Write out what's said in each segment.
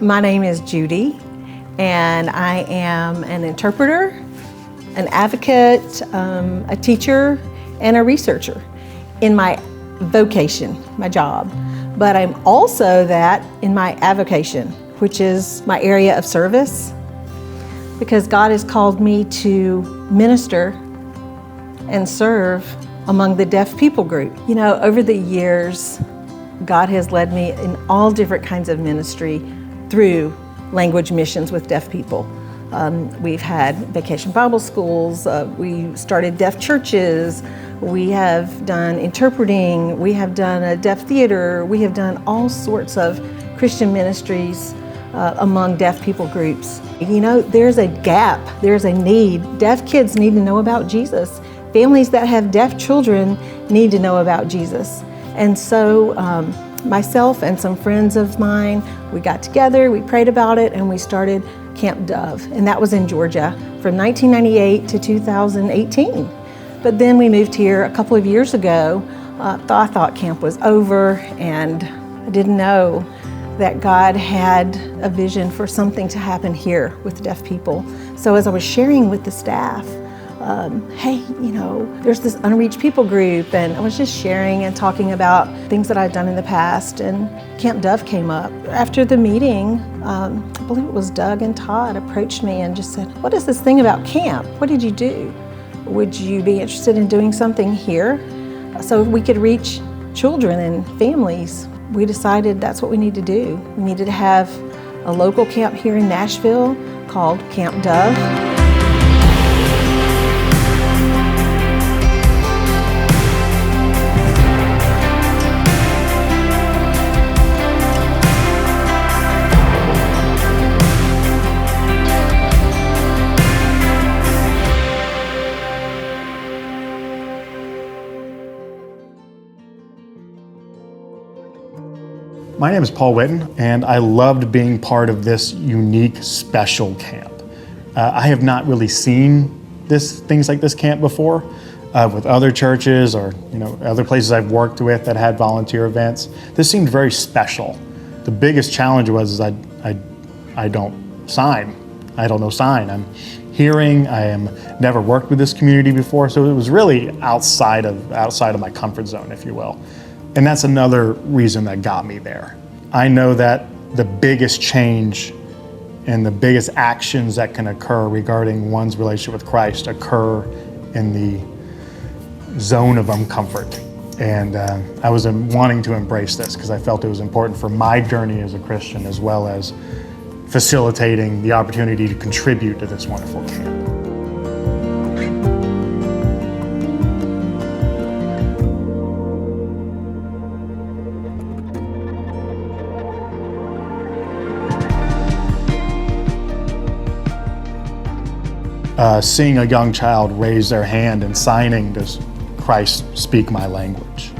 My name is Judi, and I am an interpreter, an advocate, a teacher, and a researcher in my vocation, my job. But I'm also that in my avocation, which is my area of service, because God has called me to minister and serve among the deaf people group. You know, over the years, God has led me in all different kinds of ministry through language missions with deaf people. We've had vacation Bible schools, we started deaf churches, we have done interpreting, we have done a deaf theater, we have done all sorts of Christian ministries among deaf people groups. You know, there's a gap, there's a need. Deaf kids need to know about Jesus. Families that have deaf children need to know about Jesus. And so myself and some friends of mine, we got together, we prayed about it, and we started Camp Dove. And that was in Georgia from 1998 to 2018. But then we moved here a couple of years ago. I thought camp was over, and I didn't know that God had a vision for something to happen here with deaf people. So as I was sharing with the staff, hey, you know, there's this unreached people group, and I was just sharing and talking about things that I'd done in the past, and Camp Dove came up. After the meeting, I believe it was Doug and Todd approached me and just said, what is this thing about camp? What did you do? Would you be interested in doing something here so we could reach children and families? We decided that's what we need to do. We needed to have a local camp here in Nashville called Camp Dove. My name is Paul Whitten, and I loved being part of this unique, special camp. I have not really seen things like this camp before with other churches or other places I've worked with that had volunteer events. This seemed very special. The biggest challenge was I don't sign. I don't know sign. I'm hearing. I am never worked with this community before, so it was really outside of my comfort zone, if you will. And that's another reason that got me there. I know that the biggest change and the biggest actions that can occur regarding one's relationship with Christ occur in the zone of uncomfort. And I was wanting to embrace this because I felt it was important for my journey as a Christian, as well as facilitating the opportunity to contribute to this wonderful camp. Seeing a young child raise their hand and signing, "Does Christ speak my language?"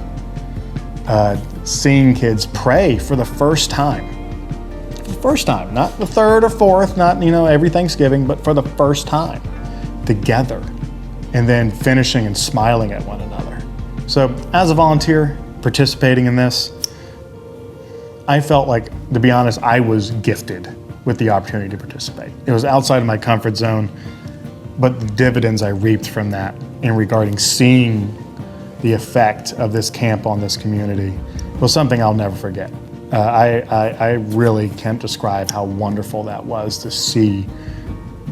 Seeing kids pray for the first time. Not the third or fourth, not every Thanksgiving, but for the first time together, and then finishing and smiling at one another. So as a volunteer participating in this, I felt like, to be honest, I was gifted with the opportunity to participate. It was outside of my comfort zone, but the dividends I reaped from that in regarding seeing the effect of this camp on this community was something I'll never forget. I really can't describe how wonderful that was to see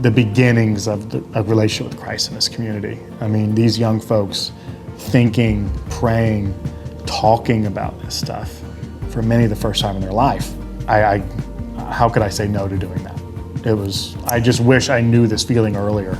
the beginnings of a relationship with Christ in this community. I mean, these young folks thinking, praying, talking about this stuff for many the first time in their life. How could I say no to doing that? I just wish I knew this feeling earlier.